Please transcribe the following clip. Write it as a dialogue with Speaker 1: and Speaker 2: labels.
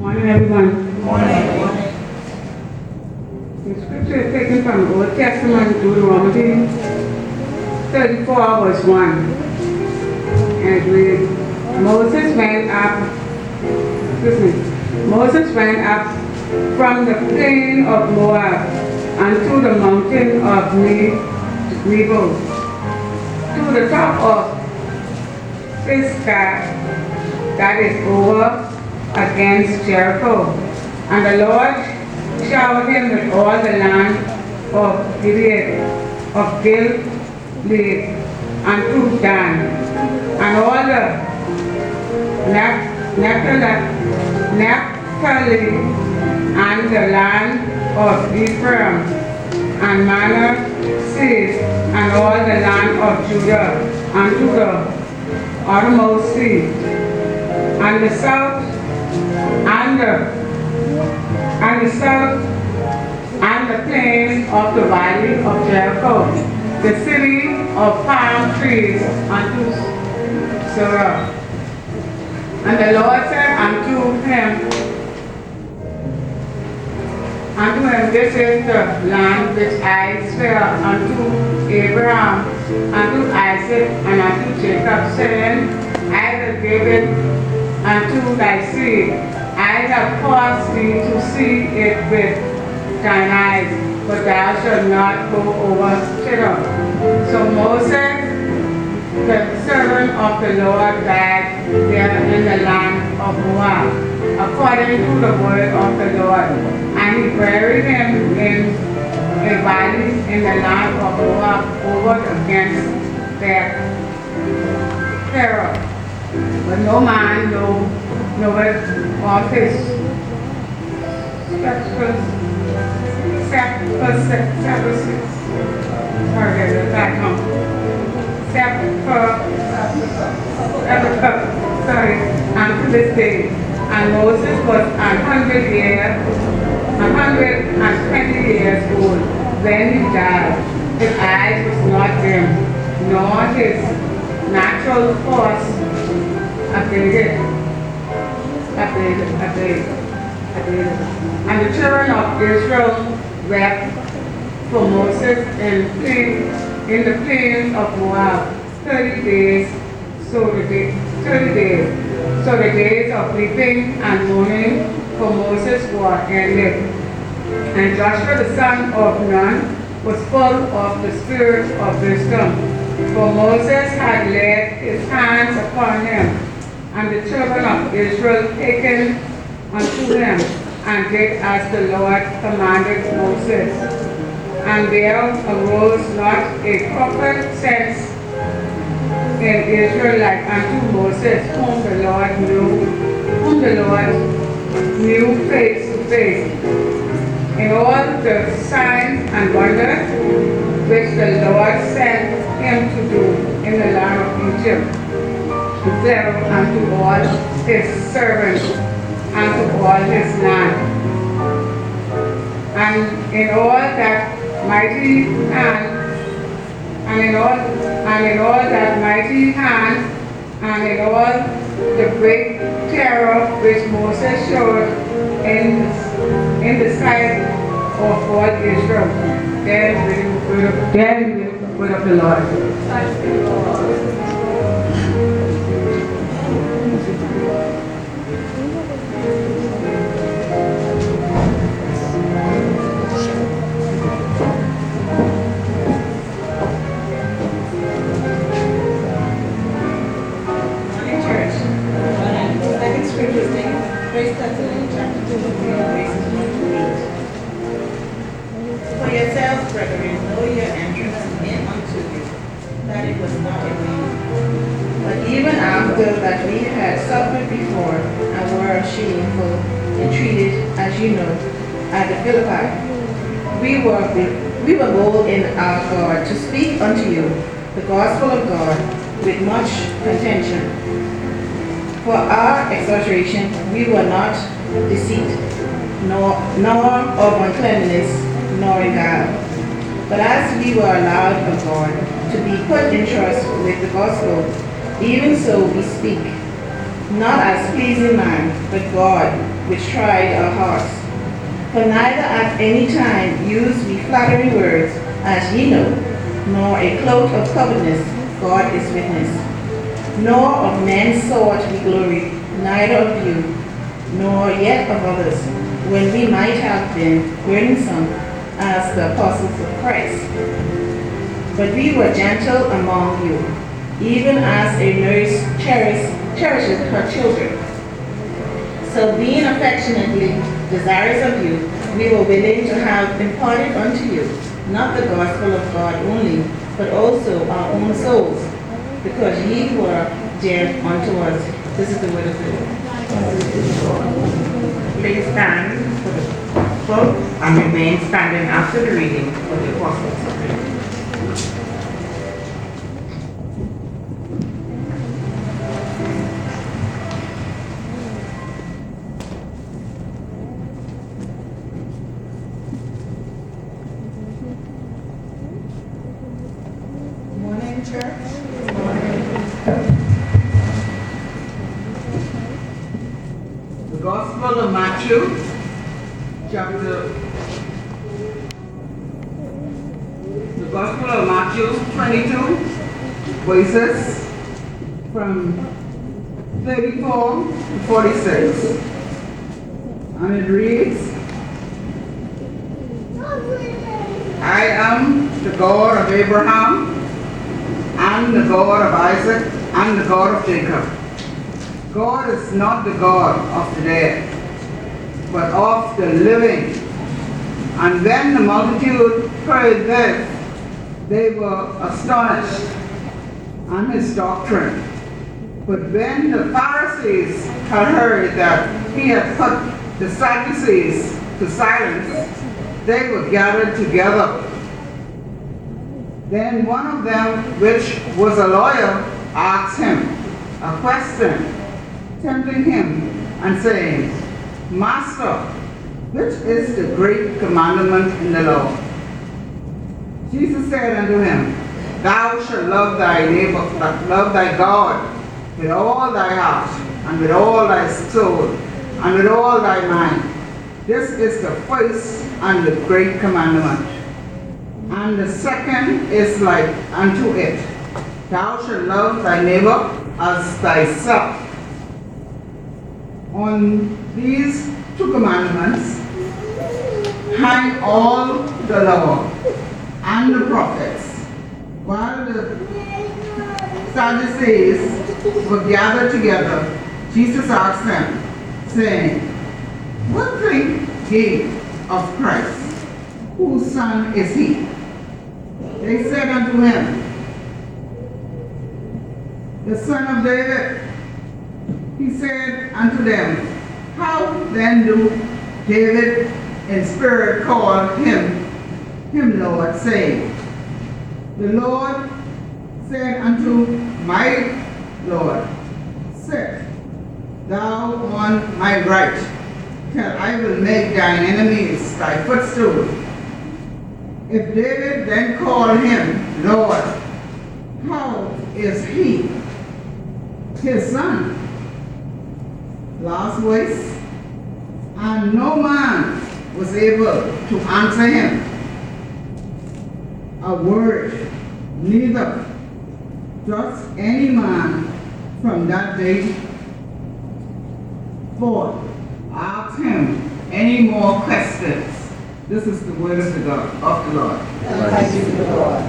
Speaker 1: Morning, everyone.
Speaker 2: Morning.
Speaker 1: The scripture is taken from the Old Testament, Deuteronomy 34, verse 1. And it reads, Moses went up from the plain of Moab unto the mountain of Nebo, to the top of Pisgah, that is over against Jericho. And the Lord showered him with all the land of Gilead, and to Dan, and all the Naphtali, and the land of Ephraim, and Manasseh, and all the land of Judah, unto the uttermost sea, and the south, and the plain of the valley of Jericho, the city of palm trees unto Sarah. And the Lord said unto him, this is the land which I swear unto Abraham, unto Isaac, and unto Jacob, saying, I will give it unto thy seed. I have caused thee to see it with thine eyes, but thou shalt not go over thither. So Moses, the servant of the Lord, died there in the land of Moab, according to the word of the Lord. And he buried him in a valley in the land of Moab, over against Beth-peor. But no man knoweth of his unto this day. And Moses was 120 years old when he died. His eyes was not dim, nor his natural force abated. And the children of Israel wept for Moses in the plains of Moab 30 days. So the days of weeping and mourning for Moses were ended. And Joshua the son of Nun was full of the spirit of wisdom, for Moses had laid his hands upon him. And the children of Israel hearkened unto him, and did as the Lord commanded Moses. And there arose not a prophet since in Israel like unto Moses, whom the Lord knew face to face. In all the signs and wonders which the Lord sent him to do in the land of Egypt, to Pharaoh and to all his servants and to all his land. And in all that mighty hand, and in all the great terror which Moses showed in the sight of all Israel, then will the word of the Lord.
Speaker 2: For yourselves, brethren, know your entrance in unto you, that it was not in vain. But even after that we had suffered before, and were shameful and treated, as you know, at the Philippi, we were bold in our God to speak unto you the gospel of God with much contention. For our exhortation we were not deceit, nor of uncleanness, nor in guile. But as we were allowed of God to be put in trust with the gospel, even so we speak, not as pleasing man, but God, which tried our hearts. For neither at any time use we flattering words, as ye know, nor a cloak of covetousness, God is witness. Nor of men sought we glory, neither of you, nor yet of others, when we might have been burdensome as the apostles of Christ. But we were gentle among you, even as a nurse cherishes her children. So being affectionately desirous of you, we were willing to have imparted unto you, not the gospel of God only, but also our own souls, because ye were dear unto us. This is the word of the Lord.
Speaker 1: Please stand for the quote and remain standing after the reading of the Apostles' Creed.
Speaker 2: Morning, church.
Speaker 1: The Gospel of Matthew, the Gospel of Matthew 22, verses from 34 to 46. And it reads, I am the God of Abraham, and the God of Isaac, and the God of Jacob. God is not the God of the dead, but of the living. And when the multitude heard this, they were astonished at his doctrine. But when the Pharisees had heard that he had put the Sadducees to silence, they were gathered together. Then one of them, which was a lawyer, asked him a question, tempting him and saying, Master, which is the great commandment in the law? Jesus said unto him, Thou shalt love thy neighbor, love thy God with all thy heart, and with all thy soul, and with all thy mind. This is the first and the great commandment. And the second is like unto it, Thou shalt love thy neighbor as thyself. On these two commandments hang all the law and the prophets. While the Sadducees were gathered together, Jesus asked them, saying, What think ye of Christ? Whose son is he? They said unto him, The son of David. He said unto them, How then do David in spirit call him Lord, saying, The Lord said unto my Lord, Sit thou on my right, till I will make thine enemies thy footstool. If David then called him Lord, how is he his son? Last voice. And no man was able to answer him a word, neither does any man from that day forth ask him any more questions. This is the word of the Lord.
Speaker 2: Thanks be to the Lord.